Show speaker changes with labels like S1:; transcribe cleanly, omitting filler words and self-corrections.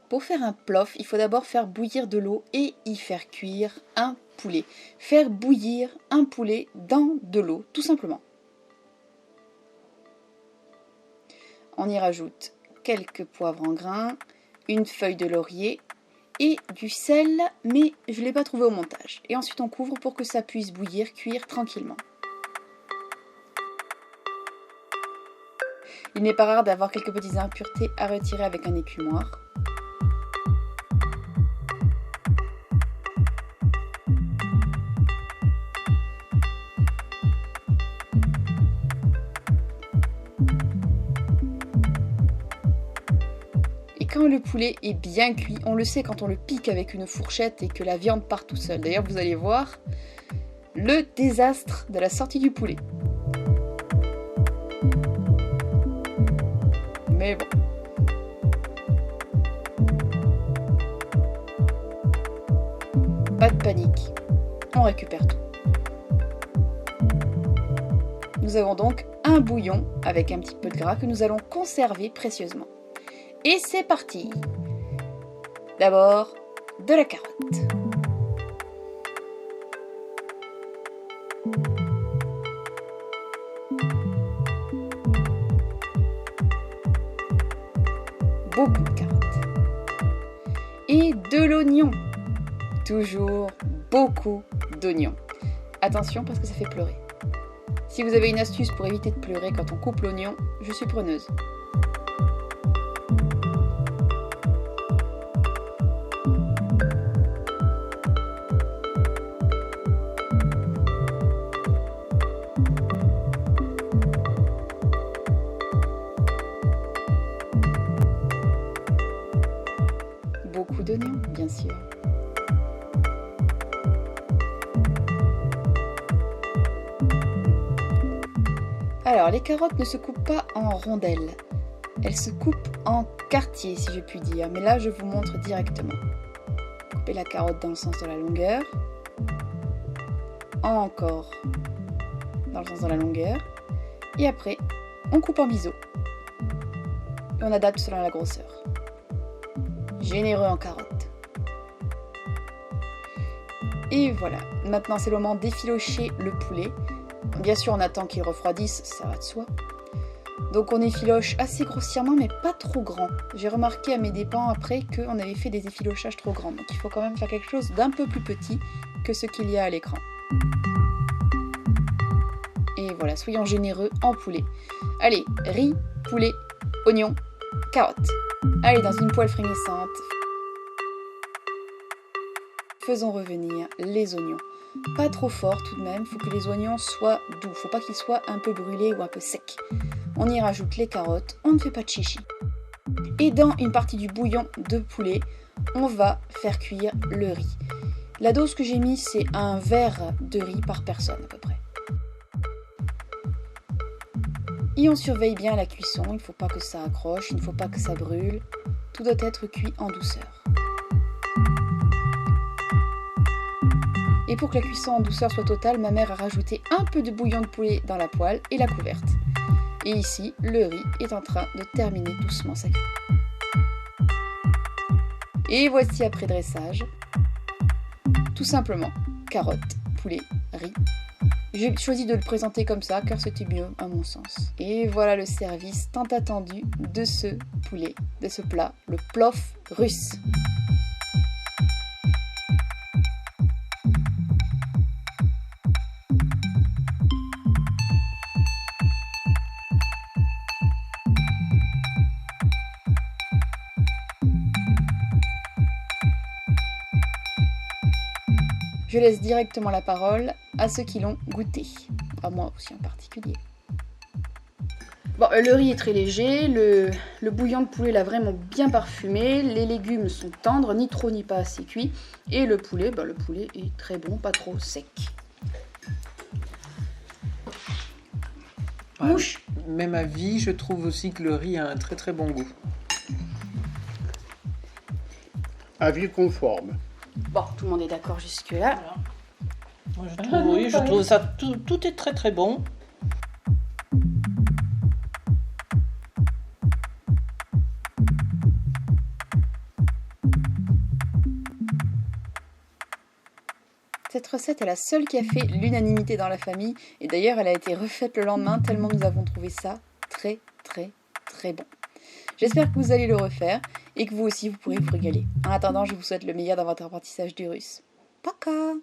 S1: Pour faire un plof, il faut d'abord faire bouillir de l'eau et y faire cuire un poulet. Faire bouillir un poulet dans de l'eau, tout simplement. On y rajoute quelques poivres en grains, une feuille de laurier et du sel, mais je ne l'ai pas trouvé au montage. Et ensuite on couvre pour que ça puisse bouillir, cuire tranquillement. Il n'est pas rare d'avoir quelques petites impuretés à retirer avec un écumoire. Quand le poulet est bien cuit, on le sait quand on le pique avec une fourchette et que la viande part tout seul. D'ailleurs, vous allez voir le désastre de la sortie du poulet. Mais bon. Pas de panique, on récupère tout. Nous avons donc un bouillon avec un petit peu de gras que nous allons conserver précieusement. Et c'est parti! D'abord, de la carotte. Beaucoup de carottes. Et de l'oignon. Toujours beaucoup d'oignons. Attention parce que ça fait pleurer. Si vous avez une astuce pour éviter de pleurer quand on coupe l'oignon, je suis preneuse. Beaucoup d'oignons, bien sûr. Alors, les carottes ne se coupent pas en rondelles. Elles se coupent en quartiers, si je puis dire. Mais là, je vous montre directement. Coupez la carotte dans le sens de la longueur. Encore dans le sens de la longueur. Et après, on coupe en biseau. Et on adapte selon la grosseur. Généreux en carottes. Et voilà, maintenant c'est le moment d'effilocher le poulet. Bien sûr on attend qu'il refroidisse, ça va de soi. Donc on effiloche assez grossièrement mais pas trop grand. J'ai remarqué à mes dépens après qu'on avait fait des effilochages trop grands. Donc il faut quand même faire quelque chose d'un peu plus petit que ce qu'il y a à l'écran. Et voilà, soyons généreux en poulet. Allez, riz, poulet, oignon, carottes. Allez, dans une poêle frémissante, faisons revenir les oignons. Pas trop fort tout de même, il faut que les oignons soient doux, faut pas qu'ils soient un peu brûlés ou un peu secs. On y rajoute les carottes, on ne fait pas de chichi. Et dans une partie du bouillon de poulet, on va faire cuire le riz. La dose que j'ai mis, c'est un verre de riz par personne à peu près. Et on surveille bien la cuisson, il ne faut pas que ça accroche, il ne faut pas que ça brûle. Tout doit être cuit en douceur. Et pour que la cuisson en douceur soit totale, ma mère a rajouté un peu de bouillon de poulet dans la poêle et l'a couverte. Et ici, le riz est en train de terminer doucement sa cuisson. Et voici après dressage. Tout simplement, carottes, poulet, riz. J'ai choisi de le présenter comme ça car c'était mieux à mon sens. Et voilà le service tant attendu de ce poulet, de ce plat, le plof russe. Je laisse directement la parole à ceux qui l'ont goûté, à moi aussi en particulier. Bon, le riz est très léger, le bouillon de poulet l'a vraiment bien parfumé, les légumes sont tendres, ni trop ni pas assez cuits, et le poulet est très bon, pas trop sec.
S2: Ouais,
S1: Mouche.
S2: même avis, je trouve aussi que le riz a un très très bon goût.
S3: Avis conforme.
S1: Bon, tout le monde est d'accord jusque-là.
S4: Moi, je trouve ça tout est très très bon.
S1: Cette recette est la seule qui a fait l'unanimité dans la famille et d'ailleurs elle a été refaite le lendemain tellement nous avons trouvé ça très très très bon. J'espère que vous allez le refaire et que vous aussi vous pourrez vous régaler. En attendant, je vous souhaite le meilleur dans votre apprentissage du russe. Пока!